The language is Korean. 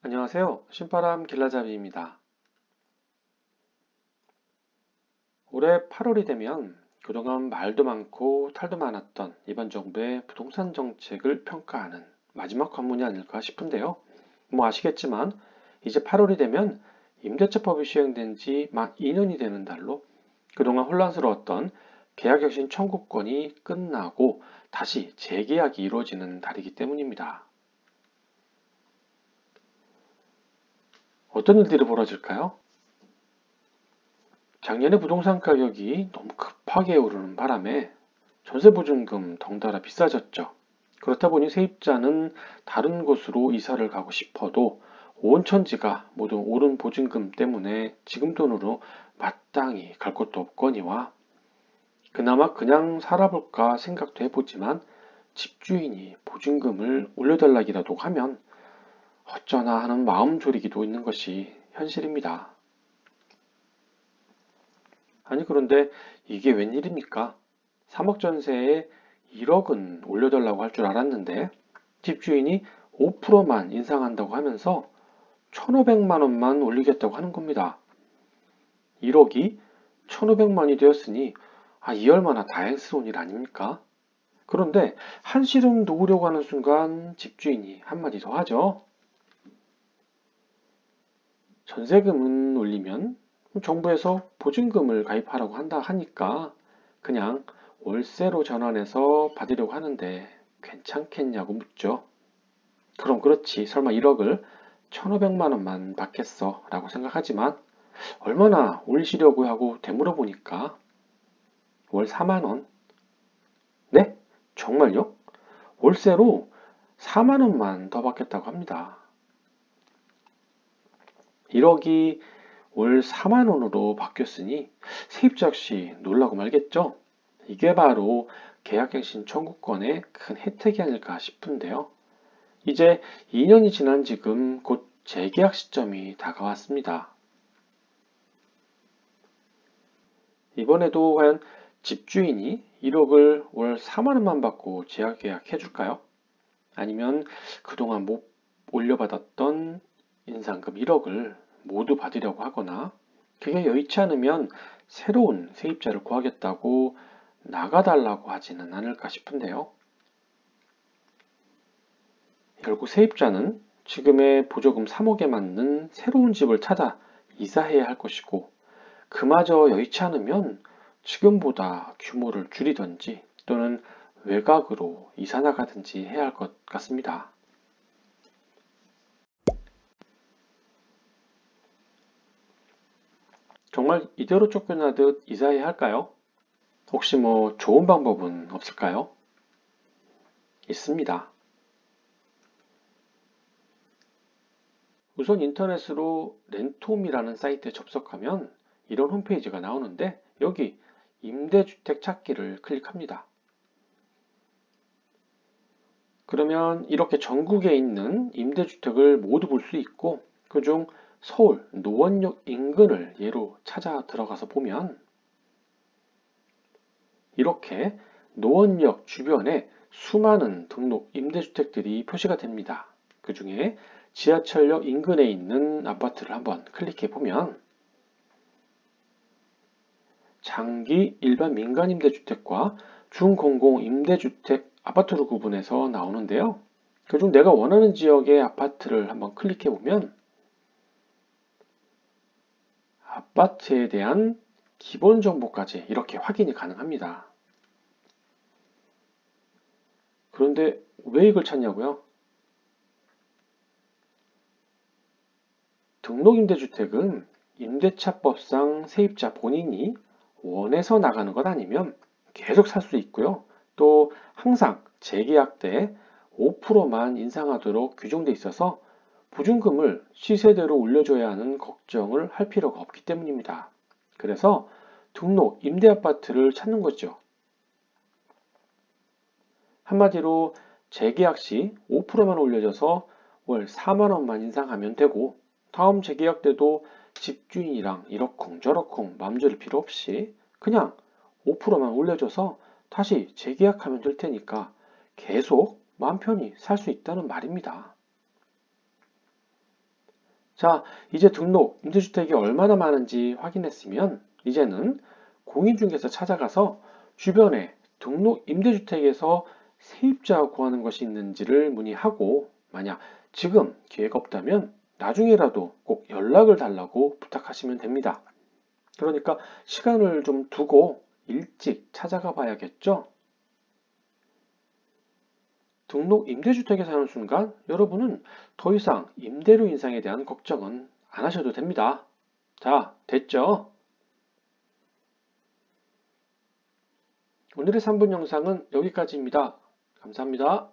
안녕하세요. 신바람 길라잡이입니다. 올해 8월이 되면 그동안 말도 많고 탈도 많았던 이번 정부의 부동산 정책을 평가하는 마지막 관문이 아닐까 싶은데요. 뭐 아시겠지만 이제 8월이 되면 임대차법이 시행된 지 만 2년이 되는 달로 그동안 혼란스러웠던 계약갱신 청구권이 끝나고 다시 재계약이 이루어지는 달이기 때문입니다. 어떤 일들이 벌어질까요? 작년에 부동산 가격이 너무 급하게 오르는 바람에 전세보증금 덩달아 비싸졌죠. 그렇다 보니 세입자는 다른 곳으로 이사를 가고 싶어도 온 천지가 모두 오른 보증금 때문에 지금 돈으로 마땅히 갈 곳도 없거니와 그나마 그냥 살아볼까 생각도 해보지만 집주인이 보증금을 올려달라기라도 하면 어쩌나 하는 마음 졸이기도 있는 것이 현실입니다. 아니 그런데 이게 웬일입니까? 3억 전세에 1억은 올려달라고 할 줄 알았는데 집주인이 5%만 인상한다고 하면서 1,500만 원만 올리겠다고 하는 겁니다. 1억이 1,500만이 되었으니 이 얼마나 다행스러운 일 아닙니까? 그런데 한시름 놓으려고 하는 순간 집주인이 한마디 더 하죠. 전세금은 올리면 정부에서 보증금을 가입하라고 한다 하니까 그냥 월세로 전환해서 받으려고 하는데 괜찮겠냐고 묻죠. 그럼 그렇지. 설마 1억을 1,500만 원만 받겠어 라고 생각하지만 얼마나 올리시려고 하고 되물어보니까 월 4만 원? 네? 정말요? 월세로 4만 원만 더 받겠다고 합니다. 1억이 월 4만 원으로 바뀌었으니 세입자 역시 놀라고 말겠죠? 이게 바로 계약갱신 청구권의 큰 혜택이 아닐까 싶은데요. 이제 2년이 지난 지금 곧 재계약 시점이 다가왔습니다. 이번에도 과연 집주인이 1억을 월 4만 원만 받고 재계약 해줄까요? 아니면 그동안 못 올려받았던 인상금 1억을 모두 받으려고 하거나 그게 여의치 않으면 새로운 세입자를 구하겠다고 나가달라고 하지는 않을까 싶은데요. 결국 세입자는 지금의 보조금 3억에 맞는 새로운 집을 찾아 이사해야 할 것이고 그마저 여의치 않으면 지금보다 규모를 줄이든지 또는 외곽으로 이사 나가든지 해야 할 것 같습니다. 정말 이대로 쫓겨나듯 이사해야 할까요? 혹시 뭐 좋은 방법은 없을까요? 있습니다. 우선 인터넷으로 렌톰이라는 사이트에 접속하면 이런 홈페이지가 나오는데 여기 임대주택 찾기를 클릭합니다. 그러면 이렇게 전국에 있는 임대주택을 모두 볼 수 있고 그중 서울 노원역 인근을 예로 찾아 들어가서 보면 이렇게 노원역 주변에 수많은 등록 임대주택들이 표시가 됩니다. 그 중에 지하철역 인근에 있는 아파트를 한번 클릭해 보면 장기 일반 민간 임대주택과 중공공 임대주택 아파트로 구분해서 나오는데요. 그중 내가 원하는 지역의 아파트를 한번 클릭해 보면 아파트에 대한 기본 정보까지 이렇게 확인이 가능합니다. 그런데 왜 이걸 찾냐고요? 등록임대주택은 임대차법상 세입자 본인이 원해서 나가는 것 아니면 계속 살 수 있고요. 또 항상 재계약 때 5%만 인상하도록 규정돼 있어서 보증금을 시세대로 올려줘야 하는 걱정을 할 필요가 없기 때문입니다. 그래서 등록 임대아파트를 찾는 거죠. 한마디로 재계약 시 5%만 올려줘서 월 4만 원만 인상하면 되고 다음 재계약 때도 집주인이랑 이러쿵저러쿵 맘졸일 필요 없이 그냥 5%만 올려줘서 다시 재계약하면 될 테니까 계속 마음 편히 살 수 있다는 말입니다. 자, 이제 등록 임대주택이 얼마나 많은지 확인했으면 이제는 공인중개사 찾아가서 주변에 등록 임대주택에서 세입자 구하는 것이 있는지를 문의하고 만약 지금 기회가 없다면 나중에라도 꼭 연락을 달라고 부탁하시면 됩니다. 그러니까 시간을 좀 두고 일찍 찾아가 봐야겠죠? 등록 임대주택에 사는 순간 여러분은 더 이상 임대료 인상에 대한 걱정은 안 하셔도 됩니다. 자, 됐죠? 오늘의 3분 영상은 여기까지입니다. 감사합니다.